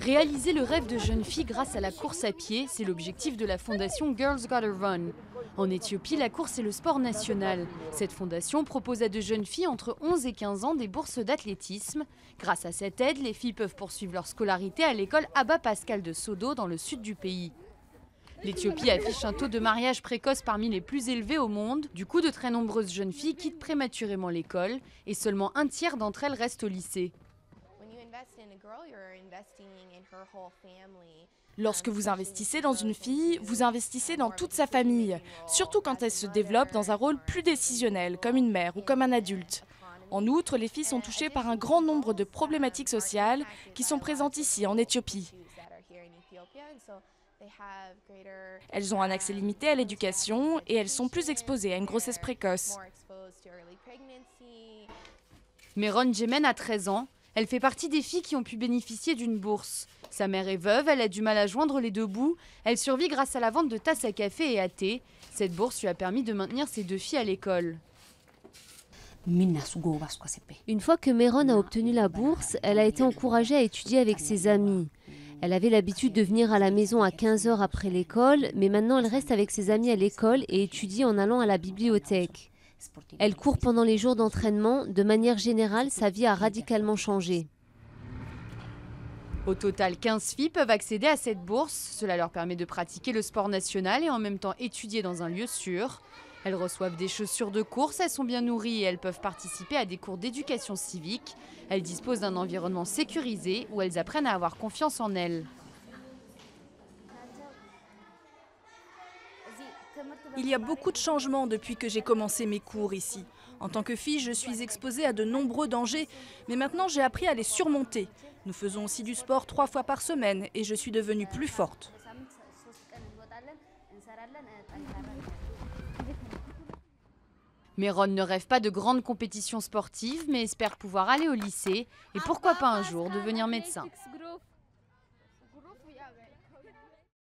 Réaliser le rêve de jeunes filles grâce à la course à pied, c'est l'objectif de la fondation Girls Gotta Run. En Éthiopie, la course est le sport national. Cette fondation propose à de jeunes filles entre 11 et 15 ans des bourses d'athlétisme. Grâce à cette aide, les filles peuvent poursuivre leur scolarité à l'école Abba Pascal de Sodo dans le sud du pays. L'Éthiopie affiche un taux de mariage précoce parmi les plus élevés au monde. Du coup, de très nombreuses jeunes filles quittent prématurément l'école et seulement un tiers d'entre elles restent au lycée. Lorsque vous investissez dans une fille, vous investissez dans toute sa famille, surtout quand elle se développe dans un rôle plus décisionnel, comme une mère ou comme un adulte. En outre, les filles sont touchées par un grand nombre de problématiques sociales qui sont présentes ici en Éthiopie. Elles ont un accès limité à l'éducation et elles sont plus exposées à une grossesse précoce. Meron Jemen a 13 ans. Elle fait partie des filles qui ont pu bénéficier d'une bourse. Sa mère est veuve, elle a du mal à joindre les deux bouts. Elle survit grâce à la vente de tasses à café et à thé. Cette bourse lui a permis de maintenir ses deux filles à l'école. Une fois que Meron a obtenu la bourse, elle a été encouragée à étudier avec ses amis. Elle avait l'habitude de venir à la maison à 15 heures après l'école, mais maintenant elle reste avec ses amis à l'école et étudie en allant à la bibliothèque. Elle court pendant les jours d'entraînement. De manière générale, sa vie a radicalement changé. Au total, 15 filles peuvent accéder à cette bourse. Cela leur permet de pratiquer le sport national et en même temps étudier dans un lieu sûr. Elles reçoivent des chaussures de course, elles sont bien nourries et elles peuvent participer à des cours d'éducation civique. Elles disposent d'un environnement sécurisé où elles apprennent à avoir confiance en elles. Il y a beaucoup de changements depuis que j'ai commencé mes cours ici. En tant que fille, je suis exposée à de nombreux dangers, mais maintenant j'ai appris à les surmonter. Nous faisons aussi du sport 3 fois par semaine et je suis devenue plus forte. Meron ne rêve pas de grandes compétitions sportives, mais espère pouvoir aller au lycée et pourquoi pas un jour devenir médecin.